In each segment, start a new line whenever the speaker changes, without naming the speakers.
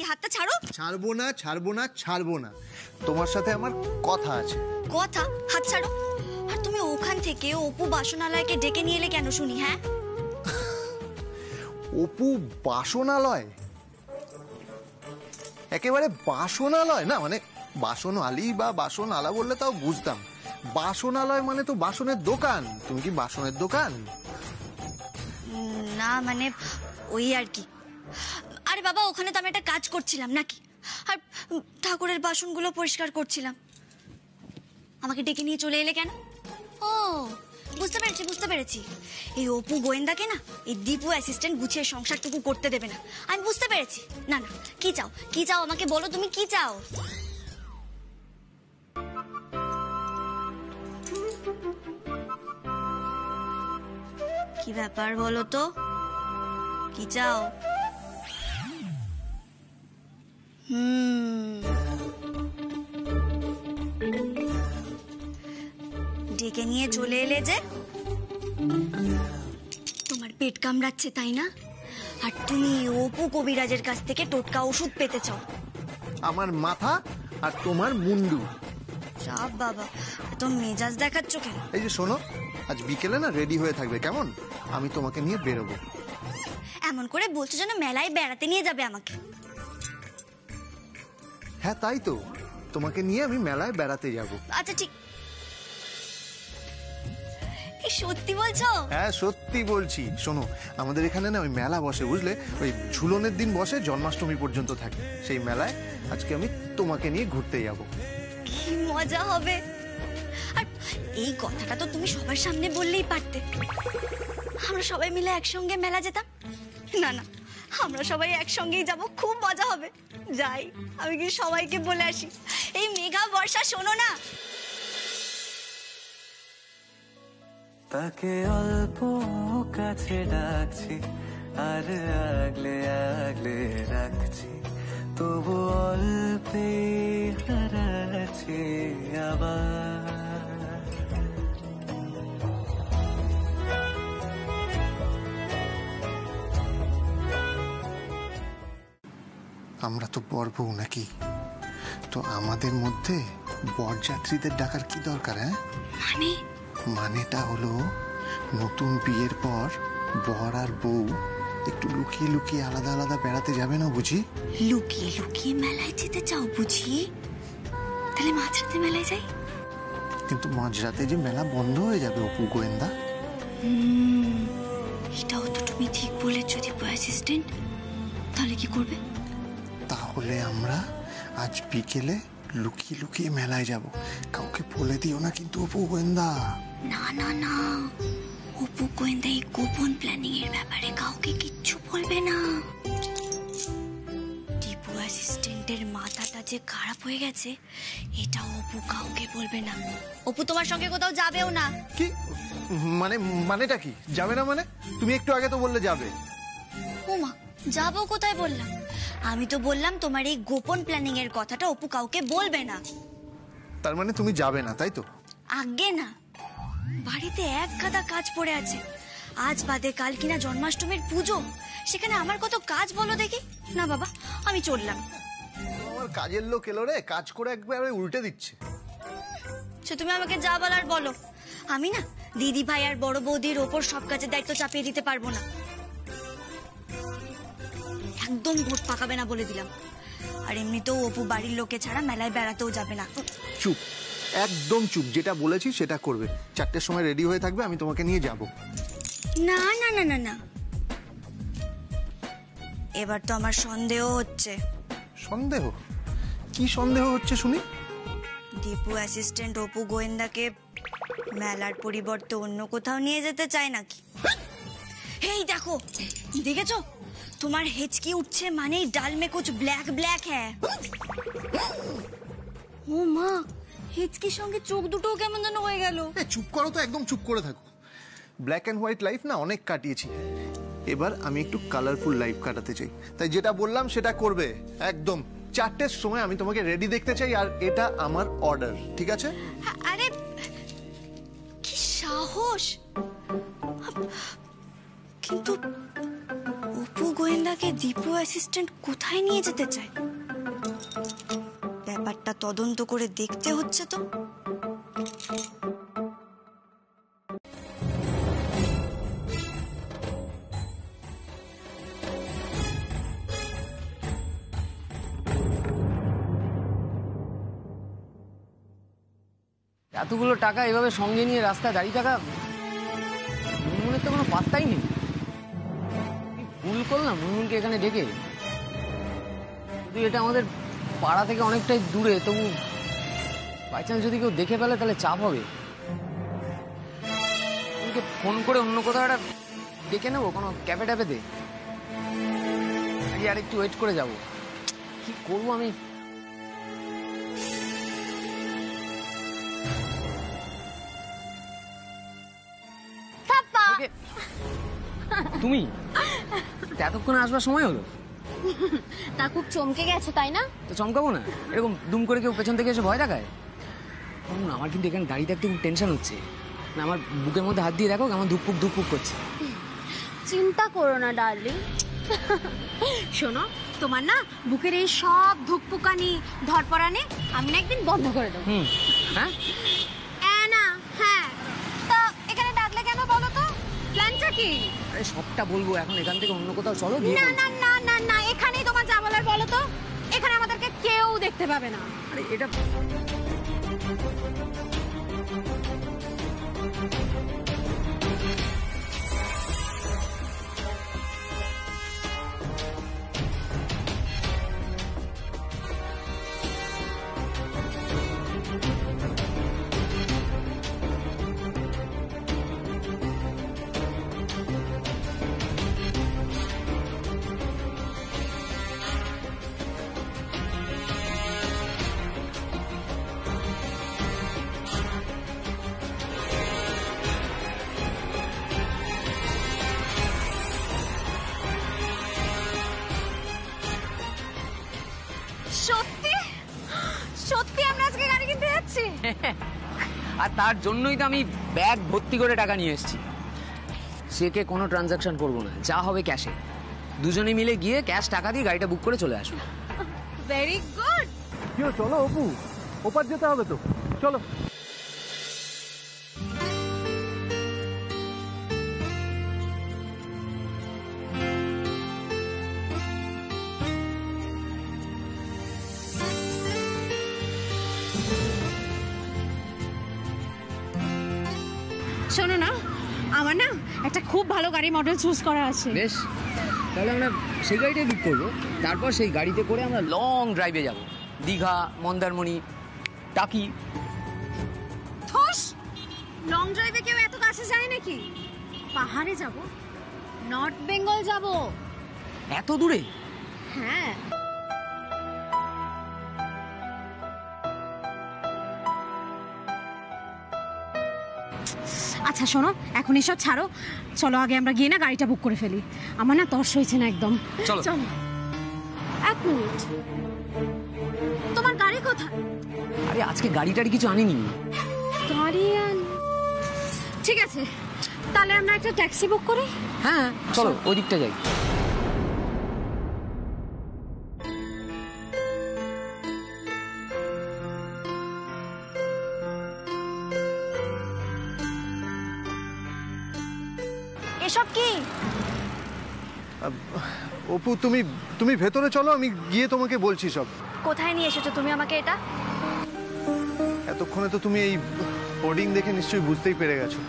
হাতটা ছাড়ো।
ছাড়বো না, ছাড়বো না, ছাড়বো না। তোমার সাথে আমার কথা আছে।
কথা? হাত ছাড়ো। আর তুমি ওখান থেকে অপু বাসনালয়কে ডেকে নিয়ে এলে কেন শুনি? হ্যাঁ,
অপু বাসনালয়? একেবারে বাসনালয় না, মানে বাসন আলী বা বাসন আলা বললে তাও বুঝতাম। বাসনালয় মানে তো বাসনের দোকান। তুমি কি বাসনের দোকান?
না মানে ওই আর কি। আরে বাবা, ওখানে তো আমি একটা কাজ করছিলাম নাকি, আর ঠাকুরের বাসনগুলো পরিষ্কার করছিলাম। আমাকে ডেকে নিয়ে চলে এলে কেন? ও বুঝতে পেরেছি, বুঝতে পেরেছি। এই অপু গোয়েন্দাকে না এই দীপু অ্যাসিস্ট্যান্ট গুছিয়ে সংসারটুকু করতে দেবে না। আমি বুঝতে পেরেছি। না না, কি চাও, কি চাও আমাকে বলো, তুমি কি চাও? কি ব্যাপার বলো তো, কি চাও? ডেকে নিয়ে চলে এলে যে, তোমার পেট কামড়াচ্ছে তাই না? আর তুমি অপু কবিরাজের কাছ থেকে টোটকা ওষুধ পেতে চাও।
আমার মাথা আর তোমার মুন্ডু।
সব বাবা, তো মেজাজ দেখাচ্ছ কেন?
এই যে শোনো, আজ বিকেলে না রেডি হয়ে থাকবে, কেমন? আমি তোমাকে নিয়ে বেরোবো।
এমন করে বলছো যেন মেলায় বেড়াতে নিয়ে যাবে আমাকে।
হ্যাঁ তাই তো, তোমাকে নিয়ে আমি মেলায় বেড়াতে যাব।
আচ্ছা ঠিক, সত্যি বলছো?
হ্যাঁ সত্যি বলছি। শোনো, আমাদের এখানে না ওই মেলা বসে, বুঝলে? ওই ঝুলনের দিন বসে, জন্মাষ্টমী পর্যন্ত থাকে। সেই মেলায় আজকে আমি তোমাকে নিয়ে ঘুরতে যাব।
কি মজা হবে। আর এই কথাটা তো তুমি সবার সামনে বললেই পারতে। আমরা সবাই মিলে একসঙ্গে মেলা যেতাম। না না, আমরা সবাই একসঙ্গেই যাব, খুব মজা হবে। যাই, আমি কি সবাইকে বলে আসি। এই মেঘা বর্ষা শোনো না,
তাকে অল্প কাছে ডাকছি আর আগলে আগলে রাখছি, তবু অল্পে হারাচ্ছি আবার।
আমরা তো বর বউ নাকি, তো আমাদের মধ্যে বরযাত্রীদের ডাকার কি দরকার? হ্যাঁ
মানে
মানেটা হলো, নতুন বিয়ের পর বর আর বউ একটু লুকিয়ে লুকিয়ে আলাদা আলাদা বেড়াতে যাবে না বুঝি?
লুকিয়ে লুকিয়ে মেলায় যেতে চাও বুঝি? তাহলে মাঝরাতে মেলায় যাই।
কিন্তু মাঝরাতে যে মেলা বন্ধ হয়ে যাবে অপু গোয়েন্দা।
এটাও তো তুমি ঠিক বলেছো দীপু অ্যাসিস্ট্যান্ট। তাহলে কি করবে?
তাহলে আমরা আজ বিকেলে লুকিয়ে লুকিয়ে মেলায় যাব। কাউকে বলে দিও না কিন্তু অপু গোয়েন্দা।
না না না, অপু গোয়েন্দা এই গোপন প্ল্যানিং এর ব্যাপারে কাউকে কিচ্ছু বলবে না। দীপু অ্যাসিস্ট্যান্টের মাথাটা যে খারাপ হয়ে গেছে, এটা অপু কাউকে বলবে না। অপু তোমার সঙ্গে কোথাও যাবেও না।
কি মানে? মানেটা কি যাবে না মানে? তুমি একটু আগে তো বললে যাবে।
ওমা, যাবো কোথায় বললাম? আমি তো বললাম তোমার এই গোপন প্ল্যানিং এর কথাটা অপু কাউকে বলবে না।
তার মানে তুমি যাবে না, তাই তো?
আগে না, বাড়িতে এক গাদা কাজ পড়ে আছে। আজ বাদে কাল কিনা জন্মাষ্টমীর পুজো, সেখানে আমার কত কাজ বলো দেখি। না বাবা, আমি চললাম।
আমার কাজের লোক এলো রে, কাজ করে একবারে উল্টে দিচ্ছে।
সে তুমি আমাকে যা বলার বলো। আমি না দিদি ভাই আর বড় বৌদির ওপর সব কাজের দায়িত্ব চাপিয়ে দিতে পারবো না। একদম ভোট পাকাবে না বলে দিলাম। আর এমনিতেও অপু বাড়ির লোকে ছাড়া মেলায় বেড়াতেও যাবে না।
চুপ, একদম চুপ। যেটা বলেছি সেটা করবে। 4টের সময় রেডি হয়ে থাকবে, আমি তোমাকে নিয়ে যাব।
না না না না না, এবার তো আমার সন্দেহ হচ্ছে।
সন্দেহ? কি সন্দেহ হচ্ছে শুনি?
দীপু অ্যাসিস্ট্যান্ট অপু গোয়েন্দাকে মেলার পরিবর্তে অন্য কোথাও নিয়ে যেতে চায় নাকি? এই দেখো, দেখেছো? তোমার হেঁচকি উঠছে মানেই ডাল মে কুছ ব্ল্যাক ব্ল্যাক হ্যাঁ। ও মা, হেঁচকির সঙ্গে চোখ দুটোও কেমন যেন হয়ে গেল।
চুপ করো তো, একদম চুপ করে থাকো। ব্ল্যাক অ্যান্ড হোয়াইট লাইফ না অনেক কাটিয়েছি, এবার আমি একটু কালারফুল লাইফ কাটাতে চাই। তাই যেটা বললাম সেটা করবে একদম। 4টের সময় আমি তোমাকে রেডি দেখতে চাই, আর এটা আমার অর্ডার, ঠিক আছে?
আরে কি সাহস! কিন্তু অপু গোয়েন্দা আমাকে দীপু অ্যাসিস্ট্যান্ট কোথায় নিয়ে যেতে চায়? ব্যাপারটা তদন্ত করে দেখতে হচ্ছে তো।
এতগুলো টাকা এভাবে সঙ্গে নিয়ে রাস্তায় দাঁড়িয়ে থাকা, মুনমুনের তো কোনো পাত্তাই নেই। ভুল করলাম মুনমুনকে এখানে ডেকে। যদি এটা আমাদের পাড়া থেকে অনেকটাই দূরে, তবু বাই চান্স যদি কেউ দেখে ফেলে তাহলে চাপ হবে। মুনকে ফোন করে অন্য কোথাও একটা ডেকে নেবো, কোনো ক্যাফে ট্যাফেতে। আর একটু ওয়েট করে যাব। কি করবো আমি? তুমি এতক্ষণে আসবার সময় হলো?
তা খুব চমকে গেছে তাই না?
তো চমকাবো না, এরকম দুম করে কেউ পেছন থেকে এসে ভয় দেখায়। আমার কিন্তু এখানে গাড়ি থাকতে খুব টেনশন হচ্ছে না। আমার বুকের মধ্যে হাত দিয়ে দেখো, আমার ধুকপুক ধুকপুক করছে।
চিন্তা করো না ডার্লিং। শোনো, তোমার না বুকের এই সব ধুকপুকানি ধরপড়ানি আমি না একদিন বন্ধ করে দেবো।
হ্যাঁ
না হ্যাঁ, তা এখানে ডাকলে কেন বলো তো? প্ল্যানটা কি?
আরে সবটা বলবো, এখন এখান থেকে অন্য কোথাও চলো।
না না না না না, এখানেই তোমার যা বলার বলো তো। এখানে আমাদেরকে কেউ দেখতে পাবে না।
আরে এটা
সত্যি সত্যি আমরা আজকে গাড়ি কিনতে যাচ্ছি।
আর তার জন্যই তো আমি ব্যাগ ভর্তি করে টাকা নিয়ে এসেছি। চেকে কোনো ট্রানজাকশন করবো না, যা হবে ক্যাশে। দুজনে মিলে গিয়ে ক্যাশ টাকা দিয়ে গাড়িটা বুক করে চলে আসবো।
Very good.
চলো অপু, ওপার যেতে হবে তো, চলো।
শোনো না, আমার না একটা খুব ভালো গাড়ি মডেল চুজ করা আছে।
বেশ, তাহলে আমরা সেই গাড়িটাই বুক করবো। তারপর সেই গাড়িতে করে আমরা লং ড্রাইভে যাব, দীঘা, মন্দারমণি, টাকি।
থোস, লং ড্রাইভে কেউ এত কাছে যায় নাকি? পাহাড়ে যাব, নর্থ বেঙ্গল যাব।
এত দূরে?
হ্যাঁ। আচ্ছা শোনো, এখন এসব ছাড়ো, চলো আগে আমরা গিয়ে না গাড়িটা বুক করে ফেলি। আমার না তর্স হয়েছে না একদম।
চলো।
এক মিনিট, তোমার গাড়ি কোথায়?
আরে আজকে গাড়ি টাড়ি কিছু আনিনি।
গাড়ি ঠিক আছে, তাহলে আমরা একটা ট্যাক্সি বুক করি।
হ্যাঁ চলো, ওই দিকটা যাই।
এসব কি?
অপু তুমি তুমি ভেতরে চলো, আমি গিয়ে তোমাকে বলছি সব।
কোথায় নিয়ে এসেছো তুমি আমাকে এটা?
এতক্ষণে তো তুমি এই হোর্ডিং দেখে নিশ্চয়ই বুঝতেই পেরে গেছো,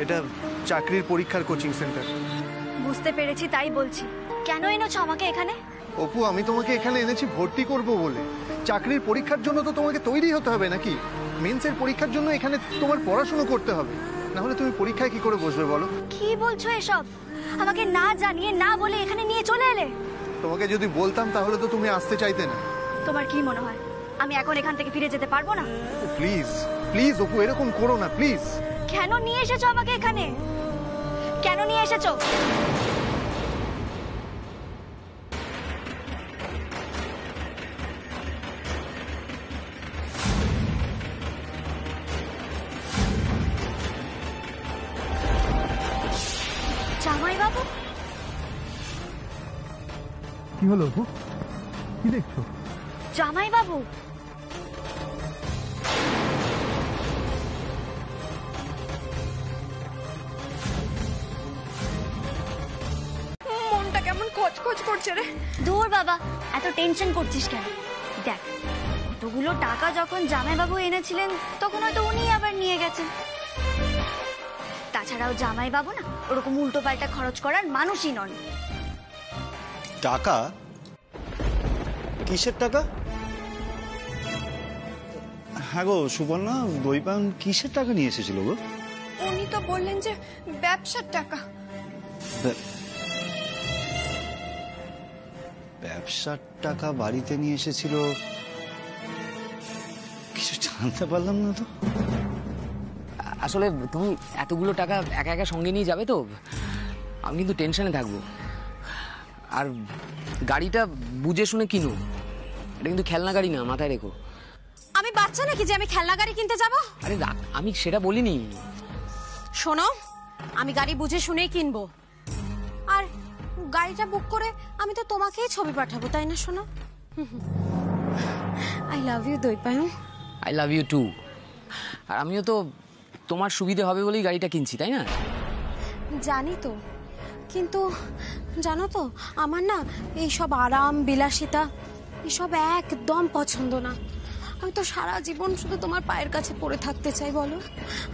এটা চাকরির পরীক্ষার কোচিং সেন্টার।
বুঝতে পেরেছি, তাই বলছি। কেন এনেছো আমাকে এখানে?
অপু, আমি তোমাকে এখানে এনেছি ভর্তি করব বলে। চাকরির পরীক্ষার জন্য তো তোমাকে তৈরি হতে হবে নাকি? মেন্সের পরীক্ষার জন্য এখানে তোমার পড়াশোনা করতে হবে, না হলে তুমি পরীক্ষায় কি করে বসবে বলো?
কি বলছো এসব? আমাকে না জানিয়ে না বলে এখানে নিয়ে চলে এলে।
তোমাকে যদি বলতাম তাহলে তো তুমি আসতে চাইতে না।
তোমার কি মনে হয় আমি এখন এখান থেকে ফিরে যেতে পারবো না?
প্লিজ প্লিজ অপু, এরকম করো না প্লিজ।
কেন নিয়ে এসেছো আমাকে এখানে? কেন নিয়ে এসেছো? জামাই বাবু,
কি হলো অপু? কি দেখছো?
জামাই বাবু।
মনটা কেমন খচখচ করছে রে।
দূর বাবা, এত টেনশন করছিস কেন? দেখ, এতগুলো টাকা যখন জামাইবাবু এনেছিলেন তখন হয়তো উনি আবার নিয়ে গেছেন। তাছাড়াও জামাইবাবু না ওরকম উল্টো পাল্টা খরচ করার মানুষই নন।
টাকা? কিসের টাকা? হ্যাঁ গো সুবর্ণা, দইপান কিসের টাকা নিয়ে এসেছিল গো?
উনি তো বললেন যে ব্যবসার টাকা।
ব্যবসার টাকা বাড়িতে নিয়ে এসেছিল? কিছু জানতে পারলাম না তো।
আসলে তুমি এতগুলো টাকা একা একা সঙ্গে নিয়ে যাবে তো, আমি কিন্তু টেনশনে থাকবো। আর গাড়িটা বুঝে শুনে কিনো, এটা কিন্তু খেলনা গাড়ি না, মাথায় রেখো।
আমি বাচ্চা নাকি যে আমি খেলনা গাড়ি কিনতে যাব?
আরে আমি সেটা বলিনি।
শোনো, আমি গাড়ি বুঝে শুনেই কিনবো। আর গাড়িটা বুক করে আমি তো তোমাকেই ছবি পাঠাবো, তাই না শোনো? I love you Dwaipayan.
I love you too. আর আমিও তো তোমার সুবিধে হবে বলেই গাড়িটা কিনছি, তাই না?
জানি তো, কিন্তু জানো তো আমার না এইসব আরাম বিলাসিতা এসব একদম পছন্দ না। আমি তো সারা জীবন শুধু তোমার পায়ের কাছে পড়ে থাকতে চাই। বলো,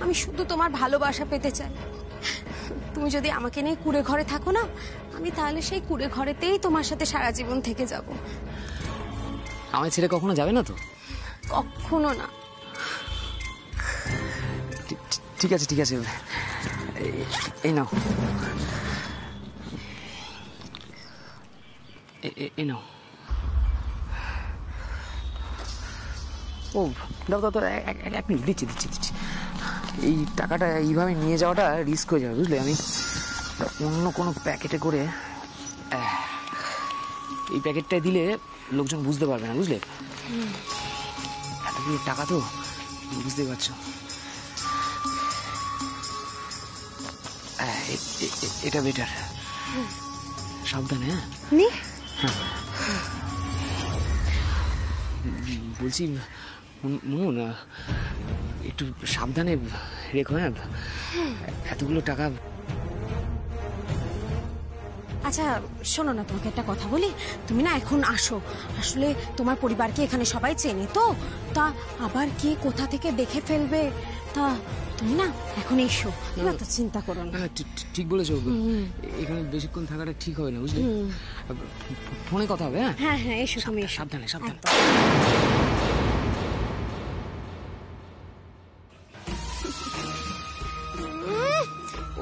আমি শুধু তোমার ভালোবাসা পেতে চাই। তুমি যদি আমাকে নিয়ে কুড়ে ঘরে থাকো না, আমি তাহলে সেই কুড়ে ঘরেতেই তোমার সাথে সারা জীবন থেকে যাব।
আমার ছেড়ে কখনো যাবে না তো?
কখনো না।
ঠিক আছে ঠিক আছে, এই নাও, এই নাও। ও দাও দাও, এক মিনিট, দিচ্ছি দিচ্ছি দিচ্ছি। এই টাকাটা এইভাবে নিয়ে যাওয়াটা রিস্ক হয়ে যাবে, বুঝলে? আমি অন্য কোনো প্যাকেটে করে, এই প্যাকেটটা দিলে লোকজন বুঝতে পারবে না, বুঝলে? এতগুলো টাকা তো, বুঝতেই পারছো। এটা বেটার। সাবধানে। হ্যাঁ, বলছি মুনু না, একটু সাবধানে রেখো। হ্যাঁ, এতগুলো টাকা।
আচ্ছা শোনো না, তোমাকে একটা কথা বলি। তুমি না এখন আসো, আসলে তোমার পরিবারকে এখানে সবাই চেনে তো, তা আবার কে কোথা থেকে দেখে ফেলবে, তা তুমি না এখন এসো, না তো চিন্তা করো না।
ঠিক বলেছো, এখানে বেশিক্ষণ থাকাটা ঠিক হবে না, বুঝলে? ফোনে কথা হবে।
হ্যাঁ হ্যাঁ, এসো তুমি,
সাবধানে সাবধানে।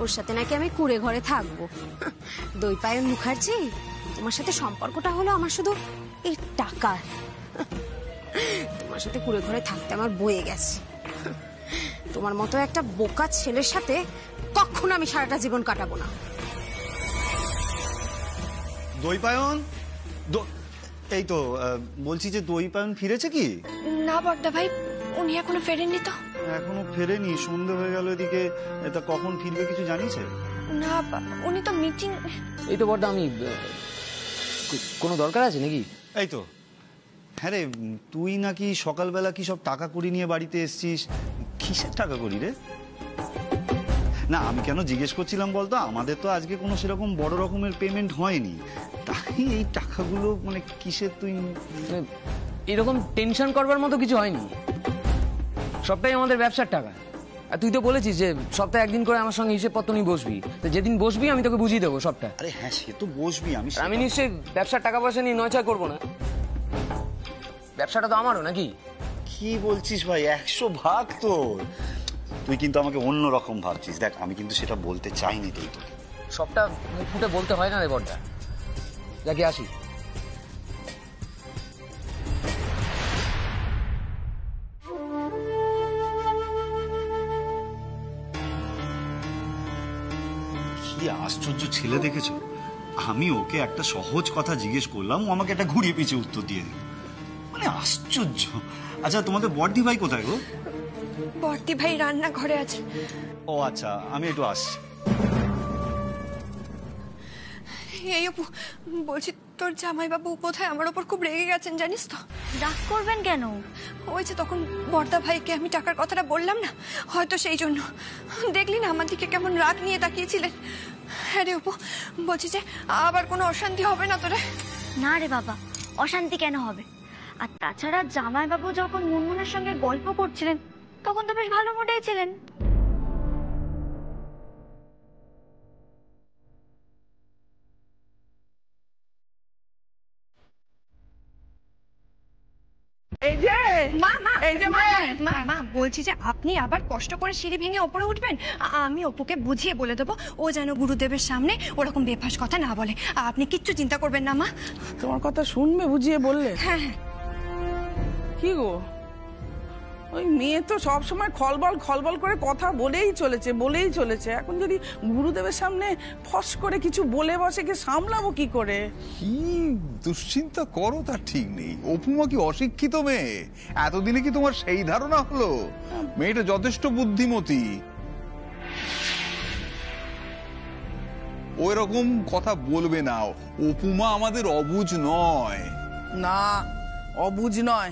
ওর সাথে নাকি আমি কুড়ে ঘরে থাকবো? দইপায়ন মুখার্জি, তোমার সাথে সম্পর্কটা হলো আমার শুধু এই টাকার। তোমার সাথে কুড়ে ঘরে থাকতে আমার বয়ে গেছে। তোমার মতো একটা বোকা ছেলের সাথে কখনো আমি সারাটা জীবন কাটাবো না।
দইপায়ন, এই তো বলছি যে দইপায়ন ফিরেছে কি?
না বড়দা ভাই, উনি এখনো ফেরেননি তো।
এখনো ফেরেনি, সন্ধে হয়ে গেল এদিকে। তা কখন ফিরবে কিছু জানিছে?
না, উনি তো মিটিং।
এই তো বড়দা, আমি কোনো দরকার আছে নাকি?
এই তো, হ্যাঁ রে, তুই নাকি সকালবেলা কি সব টাকা কড়ি নিয়ে বাড়িতে এসছিস। কিসের টাকা কড়ি রে? না, আমি কেন জিজ্ঞেস করছিলাম বলতো, আমাদের তো আজকে কোনো সেরকম বড় রকমের পেমেন্ট হয়নি, তাই এই টাকাগুলো মানে কিসের তুই?
এরকম টেনশন করবার মতো কিছু হয়নি, সবটাই আমাদের ব্যবসার টাকা। আর তুই তো বলেছিস যে সপ্তাহে একদিন করে আমার সঙ্গে হিসেবপত্র নিয়ে বসবি, তো যেদিন বসবি আমি তোকে বুঝিয়ে দেবো সবটা।
আরে হ্যাঁ, সে তো বসবি।
আমি নিশ্চয়ই ব্যবসার টাকা পয়সা নিয়ে নয়ছয় করবো না, ব্যবসাটা তো আমারও নাকি?
কি বলছিস ভাই, 100 ভাগ তোর। তুই কিন্তু আমাকে অন্য রকম ভাবছিস। দেখ, আমি কিন্তু সেটা বলতে চাইনি তুই তোকে।
সবটা মুখ ফুটে বলতে হয় না রে বড়দা। যাকে আসি।
কি আশ্চর্য ছেলে দেখেছো? আমি ওকে একটা সহজ কথা জিজ্ঞেস করলাম, ও আমাকে একটা ঘুরিয়ে পিছিয়ে উত্তর দিয়ে দিল। মানে আশ্চর্য। আচ্ছা, তোমাদের বড়দি ভাই কোথায় গো?
বড়দি ভাই রান্নাঘরে আছে।
ও আচ্ছা, আমি একটু আসছি।
এই অপু, বলছি তোর জামাইবাবু কোথায় আমার ওপর খুব রেগে গেছেন জানিস তো?
রাগ করবেন কেন?
ওই যে তখন বর্দা ভাইকে আমি টাকার কথাটা বললাম না, হয়তো সেই জন্য। দেখলি না আমার দিকে কেমন রাগ নিয়ে তাকিয়েছিলেন। হ্যাঁ রে অপু, বলছি যে আবার কোনো অশান্তি হবে না তোরে?
না রে বাবা, অশান্তি কেন হবে? আর তাছাড়া জামাইবাবু যখন মুনমুনের সঙ্গে গল্প করছিলেন তখন তো বেশ ভালো মুডেই ছিলেন।
এই যে মা, বলছি যে আপনি আবার কষ্ট করে সিঁড়ি ভেঙে ওপরে উঠবেন। আমি অপুকে বুঝিয়ে বলে দেবো, ও যেন গুরুদেবের সামনে ওরকম বেফাস কথা না বলে। আপনি কিচ্ছু চিন্তা করবেন না মা।
তোমার কথা শুনবে বুঝিয়ে বললে?
হ্যাঁ হ্যাঁ।
কি গো, ওই মেয়ে তো সবসময় খলবল করে কথা বলেই চলেছে। এখন যদি গুরুদেবের সামনে ফস করে কিছু বলে বসে, কে সামলাবো কি করে?
কি দুশ্চিন্তা করো তার ঠিক নেই। অপুমা কি অশিক্ষিত মেয়ে? এতদিনে কি তোমার সেই ধারণা হলো? মেয়েটা যথেষ্ট বুদ্ধিমতী। ওই রকম কথা বলবে না। অপুমা আমাদের অবুঝ নয়।
না, অবুঝ নয়,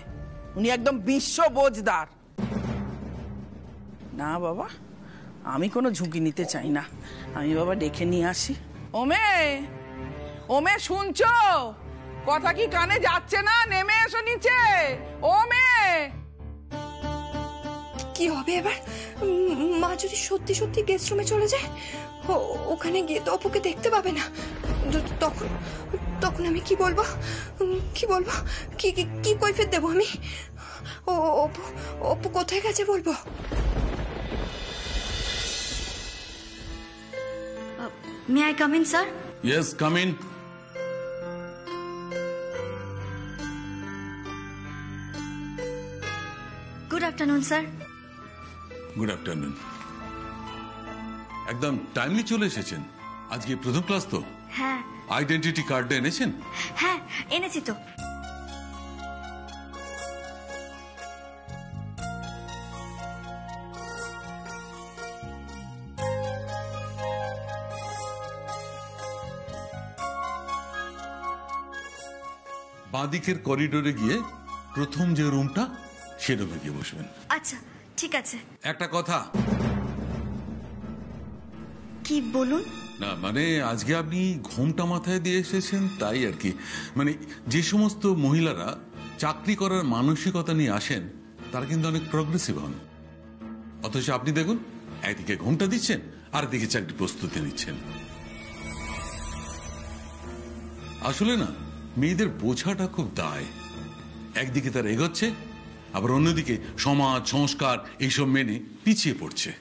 উনি একদম বিশ্ব বোঝদার। না বাবা, আমি কোনো ঝুঁকি নিতে চাই না। আমি বাবা ডেকে নিয়ে আসি। ওমে শুনছো? কথা কি কানে যাচ্ছে না? নেমে এসো নিচে। ওমে,
কি হবে এবার? মা যদি সত্যি সত্যি গেস্ট রুমে চলে যায়, ওখানে গিয়ে তো অপুকে দেখতে পাবে না। তখন আমি কি বলবো? কি কৈফিয়ত দেবো আমি? অপু কোথায় গেছে বলবো?
May I come in sir?
Yes, come in.
Good afternoon sir.
Good afternoon. একদম টাইমলি চলে এসেছেন। আজকে প্রথম ক্লাস তো?
হ্যাঁ।
আইডেন্টিটি কার্ডটা এনেছেন?
হ্যাঁ, এনেছি তো।
বাঁদিকের করিডোরে গিয়ে প্রথম যে রুমটা, সে রুমে গিয়ে বসবেন।
আচ্ছা, ঠিক আছে।
একটা কথা।
কি বলুন?
না মানে আজকে আপনি ঘোমটা মাথায় দিয়ে এসেছেন তাই আর কি। মানে যে সমস্ত মহিলারা চাকরি করার মানসিকতা নিয়ে আসেন তারা কিন্তু অনেক প্রগ্রেসিভ হন, অথচ আপনি দেখুন একদিকে ঘোমটা দিচ্ছেন আর দিকে চাকরি প্রস্তুতি নিচ্ছেন। আসলে না, মেয়েদের বোঝাটা খুব দায়। একদিকে তারা এগোচ্ছে, আবার অন্যদিকে সমাজ সংস্কার এইসব মেনে পিছিয়ে পড়ছে।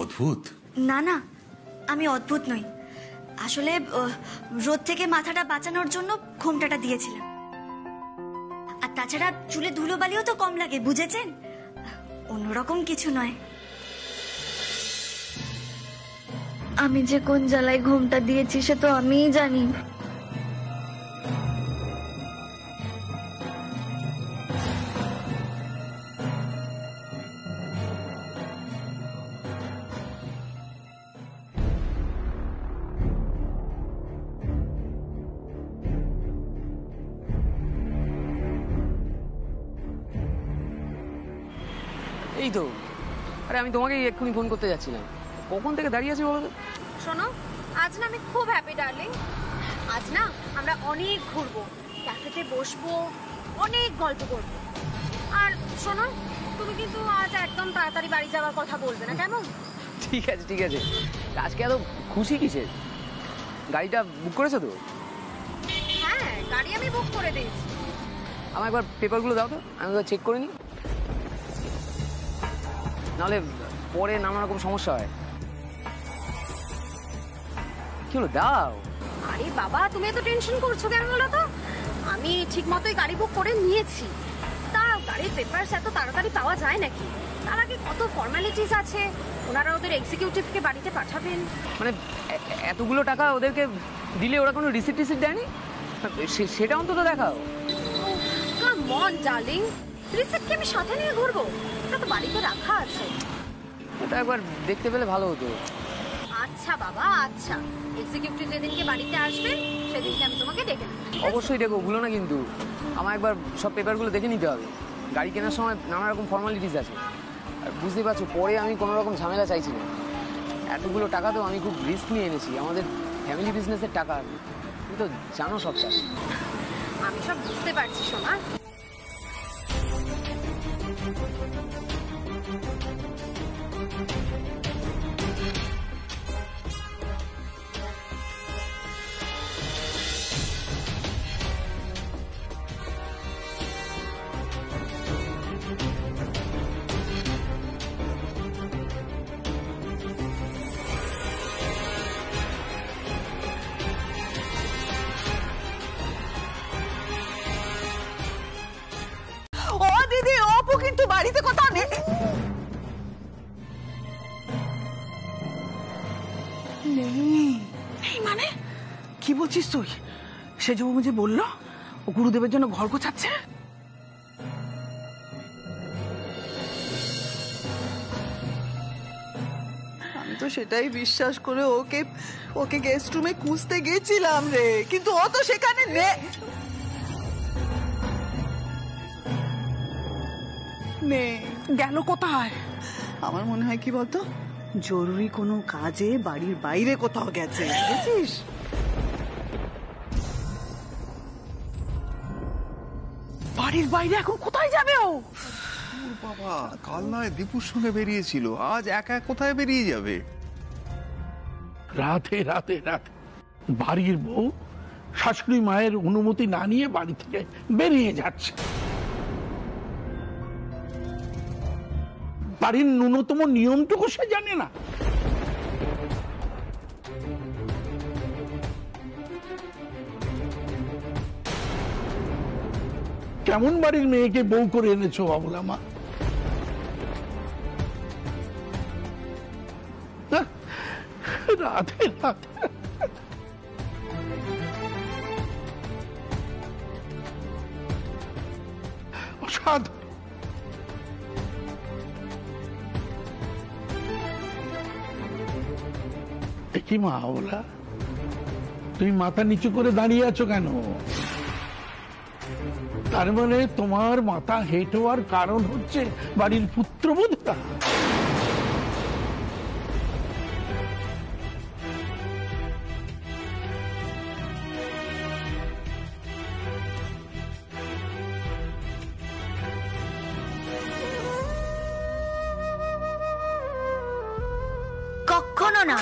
অদ্ভুত।
না না, আমি অদ্ভুত নই। আসলে রোদ থেকে মাথাটা বাঁচানোর জন্য ঘোমটাটা দিয়েছিলাম। আর তাছাড়া চুলে ধুলোবালিও তো কম লাগে, বুঝেছেন? অন্যরকম কিছু নয়। আমি যে কোন জ্বালায় ঘোমটা দিয়েছি সে তো আমিই জানি।
এই তো, আরে আমি তোমাকে এক্ষুনি ফোন করতে যাচ্ছিলাম। কখন থেকে দাঁড়িয়ে আছি বলো তো?
শোনো, আজ না আমি খুব হ্যাপি ডার্লিং। আজ না আমরা অনেক ঘুরবো, ক্যাফেতে বসবো, অনেক গল্প করবো। আর শোনো, তুমি কিন্তু আজ একদম তাড়াতাড়ি বাড়ি যাওয়ার কথা বলবে না, কেমন?
ঠিক আছে ঠিক আছে। আজকে এত খুশি কিসের? গাড়িটা বুক করেছো তো?
হ্যাঁ, গাড়ি আমি বুক করে দিয়েছি।
আমার একবার পেপারগুলো দাও তো, আমি একবার চেক করে নিই, নাহলে পরে নানা রকম সমস্যা হয়। কি হলো, দাও।
আরে বাবা, তুমি এত টেনশন করছো কেন বলো তো? আমি ঠিক মতোই গাড়ি বুক করে নিয়েছি। তা গাড়ির পেপারস এত তাড়াতাড়ি পাওয়া যায় নাকি? তার আগে কত ফর্মালিটিস আছে, ওনারা ওদের এক্সিকিউটিভকে বাড়িতে পাঠাবেন।
মানে এতগুলো টাকা ওদেরকে দিলে ওরা কোনো রিসিপ্ট দেয়নি? সেটা অন্তত দেখাও।
কাম অন ডার্লিং, রিসিপ্ট কি আমি সাথে নিয়ে ঘুরবো? ওটা তো বাড়িতে রাখা আছে।
ওটা একবার দেখতে পেলে ভালো হতো।
আচ্ছা আচ্ছা বাবা, আচ্ছা, এক্সিকিউটিভ যেদিনকে বাড়িতে আসবেন সেদিনকে আমি তোমাকে ডেকে নেবো।
অবশ্যই দেখো, ভুলো না কিন্তু। আমার একবার সব পেপারগুলো দেখে নিতে হবে। গাড়ি কেনার সময় নানা রকম ফর্মালিটিস আছে, আর বুঝতেই পারছো পরে আমি কোনো রকম ঝামেলা চাইছি না। এতগুলো টাকা তো আমি খুব রিস্ক নিয়ে এনেছি, আমাদের ফ্যামিলি বিজনেসের টাকা। তুমি তো জানো সবটা।
আমি সব বুঝতে পারছি সোনা।
ও দিদি, অপু কিন্তু বাড়িতে কোথাও নেই। নেই মানে কি বলছিস তুই? সে যে বললো ও গুরুদেবের জন্য ঘর গোছাচ্ছে।
আমি তো সেটাই বিশ্বাস করে ওকে গেস্ট রুমে খুঁজতে গেছিলাম রে, কিন্তু ও তো সেখানে নেই।
গেল কোথায়?
আমার মনে হয় কি বলতো, জরুরি কোনো কাজে বাড়ির বাইরে কোথাও গেছে, বুঝেছিস?
বাড়ির বাইরে এখন কোথায় যাবে ও?
বাবা, কাল নয় দীপুর সঙ্গে বেরিয়েছিল, আজ একা কোথায় বেরিয়ে যাবে?
রাতে রাতে রাতে বাড়ির বউ শাশুড়ি মায়ের অনুমতি না নিয়ে বাড়ি থেকে বেরিয়ে যাচ্ছে। বাড়ির ন্যূনতম নিয়মটুকু সে জানে না। কেমন বাড়ির মেয়েকে বউ করে এনেছো বাবুলা মা? রাধে রাধে। অসাধু। দেখি মা বলা, তুমি মাথা নিচু করে দাঁড়িয়ে আছো কেন? তার মানে তোমার মাথা হেঁট হওয়ার কারণ হচ্ছে বাড়ির পুত্রবধূটা।
কখনো না।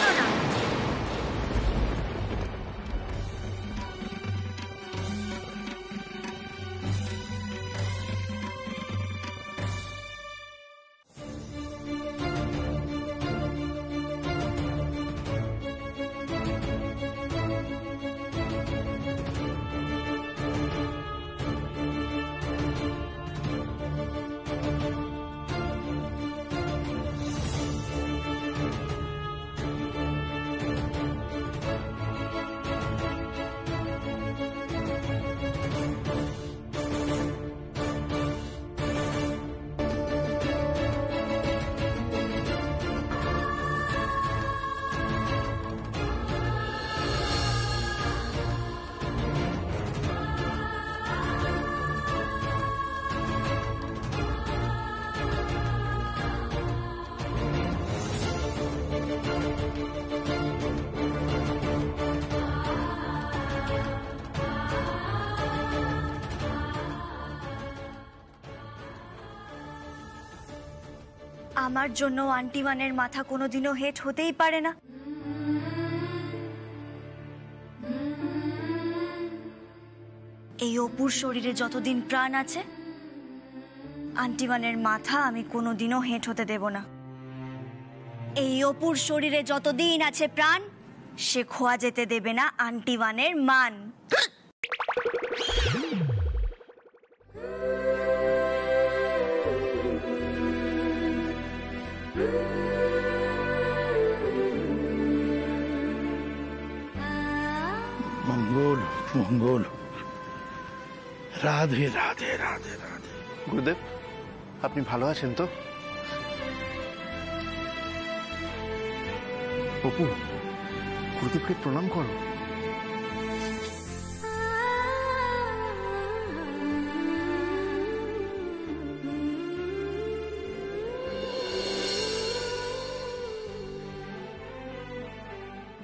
আমার জন্য আন্টি ওয়ানের মাথা কোনোদিনও হেট হতেই পারে না। এই অপুর শরীরে যতদিন প্রাণ আছে, আন্টি ওয়ানের মাথা আমি কোনোদিনও হেট হতে দেব না। এই অপুর শরীরে যতদিন আছে প্রাণ, সে খোয়া যেতে দেবে না আন্টি ওয়ানের মান।
মঙ্গল মঙ্গল। রাধে রাধে রাধে রাধে।
গুরুদেব, আপনি ভালো আছেন তো? অপু, গুরুদেবকে প্রণাম করো।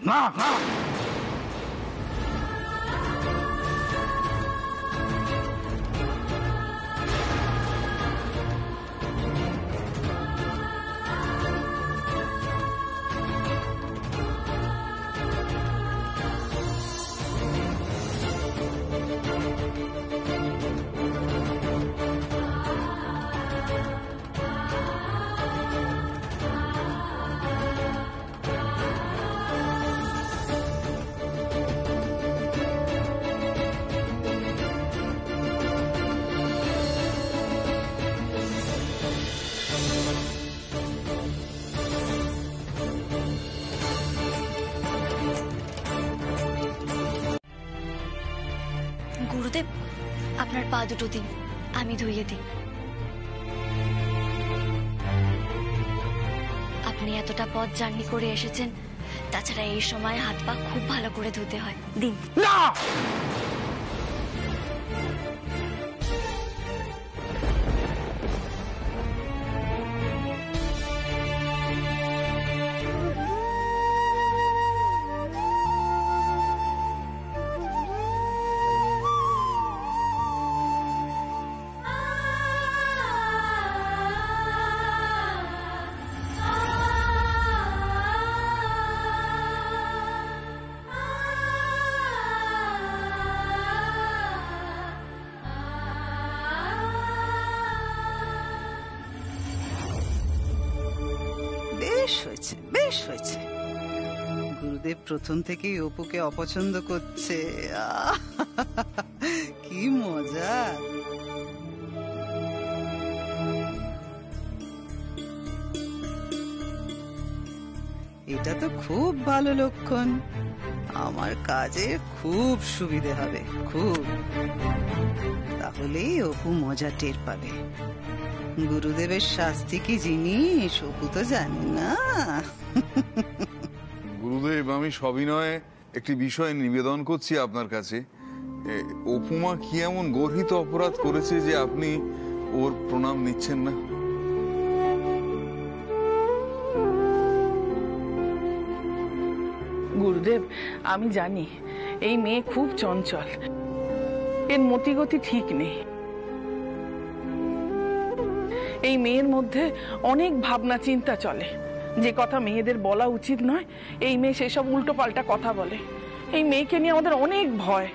না না,
গুরুদেব, আপনার পা দুটো দিন, আমি ধুইয়ে দিই। আপনি এতটা পথ জার্নি করে এসেছেন, তাছাড়া এই সময় হাত পা খুব ভালো করে ধুতে হয়। দিন।
না,
বেশ হয়েছে, বেশ হয়েছে। গুরুদেব প্রথম থেকেই অপুকে অপছন্দ করছে। কি মজা! এটা তো খুব ভালো লক্ষণ। আমার কাজে খুব সুবিধে হবে, খুব। তাহলেই অপু মজা টের পাবে। গুরুদেবের শাস্তি কি জিনিস অপু তো জানে না।
গুরুদেব, আমি সবিনয়ে একটি বিষয় নিবেদন করছি আপনার কাছে। অপুমা কি এমন গর্হিত অপরাধ করেছে যে আপনি ওর প্রণাম নিচ্ছেন না?
গুরুদেব, আমি জানি এই মেয়ে খুব চঞ্চল, এর মতিগতি ঠিক নেই। এই মেয়ের মধ্যে অনেক ভাবনা চিন্তা চলে। যে কথা মেয়েদের বলা উচিত নয়, এই মেয়ে সেসব উল্টো পাল্টা কথা বলে। এই মেয়েকে নিয়ে আমাদের অনেক ভয়।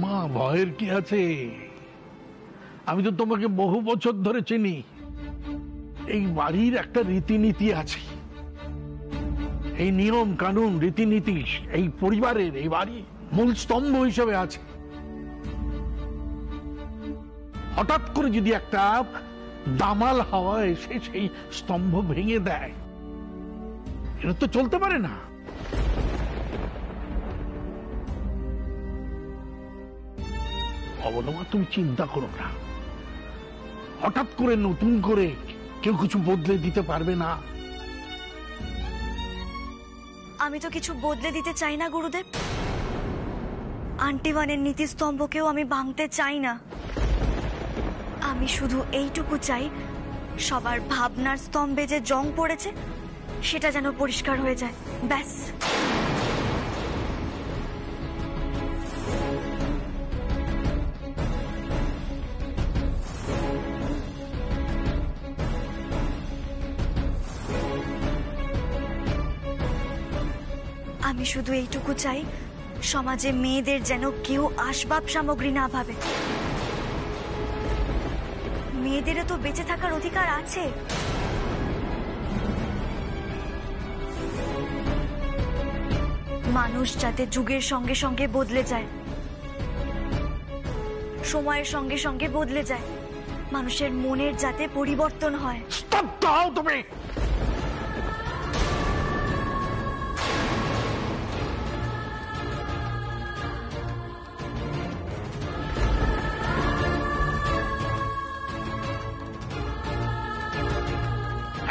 মা, ভয়ের কি আছে? আমি তো তোমাকে বহু বছর ধরে চিনি। এই বাড়ির একটা রীতিনীতি আছে, এই নিয়ম কানুন রীতিনীতি এই পরিবারের, এই বাড়ি মূল স্তম্ভ হিসেবে আছে। হঠাৎ করে যদি একটা দামাল হাওয়া এসে সেই স্তম্ভ ভেঙে দেয়, এটা তো চলতে পারে না। অবলম্বা, তুমি চিন্তা করো না। হঠাৎ করে নতুন করে কেউ কিছু বদলে দিতে পারবে না।
আমি তো কিছু বদলে দিতে চাই না গুরুদেব। আন্টিবানের নীতিস্তম্ভকেও আমি ভাঙতে চাই না। আমি শুধু এইটুকু চাই, সবার ভাবনার স্তম্ভে যে জং পড়েছে সেটা যেন পরিষ্কার হয়ে যায়, ব্যাস। আমি শুধু এইটুকু চাই, সমাজে মেয়েদের যেন কেউ আসবাব সামগ্রী না ভাবে। মেয়েদেরও তো বেঁচে থাকার অধিকার আছে। মানুষ যাতে যুগের সঙ্গে সঙ্গে বদলে যায়, সময়ের সঙ্গে সঙ্গে বদলে যায়, মানুষের মনের যাতে পরিবর্তন হয়।
স্তব্ধ হও তুমি।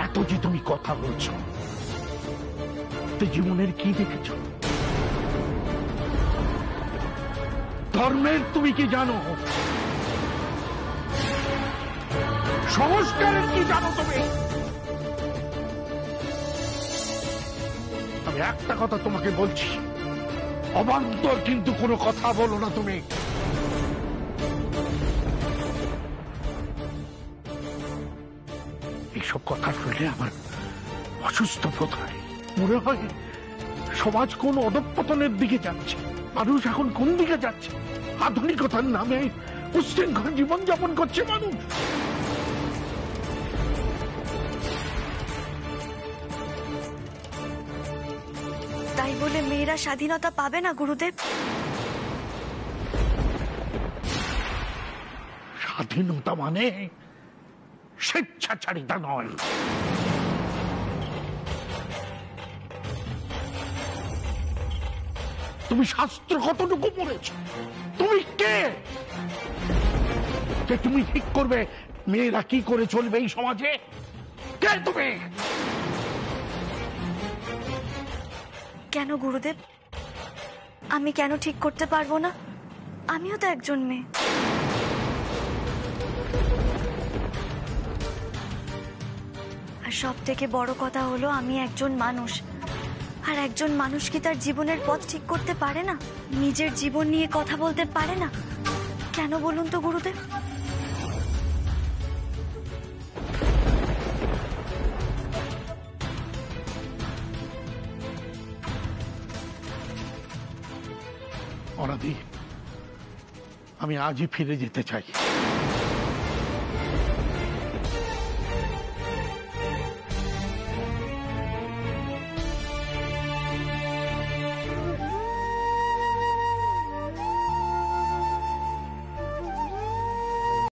এত যে তুমি কথা বলছো, দাম্পত্য জীবনের কি দেখেছ? ধর্মের তুমি কি জানো? সংস্কারের কি জানো তুমি? আমি একটা কথা তোমাকে বলছি, অবান্তর কিন্তু কোনো কথা বলো না তুমি। এইসব কথা শুনলে আমার অসুস্থ বোধ হয়। মনে হয় সমাজ কোন অধঃপতনের দিকে যাচ্ছে। মানুষ এখন কোন দিকে যাচ্ছে? আধুনিকতার নামে উচ্ছৃঙ্খল জীবনযাপন করছে মানুষ।
তাই বলে মেয়েরা স্বাধীনতা পাবে না গুরুদেব?
স্বাধীনতা মানে স্বেচ্ছাচারিতা নয়। তুমি শাস্ত্র কতটুকু পড়েছ? তুমি কে যে তুমি ঠিক করবে মেয়েরা কি করে চলবে এই সমাজে? কে তুমি?
কেন গুরুদেব, আমি কেন ঠিক করতে পারবো না? আমিও তো একজন মেয়ে। আর সব থেকে বড় কথা হলো আমি একজন মানুষ। আর একজন মানুষ কি তার জীবনের পথ ঠিক করতে পারে না? নিজের জীবন নিয়ে কথা বলতে পারে না? কেন বলুন তো গুরুদেব?
অনাদি, আমি আজই ফিরে যেতে চাই।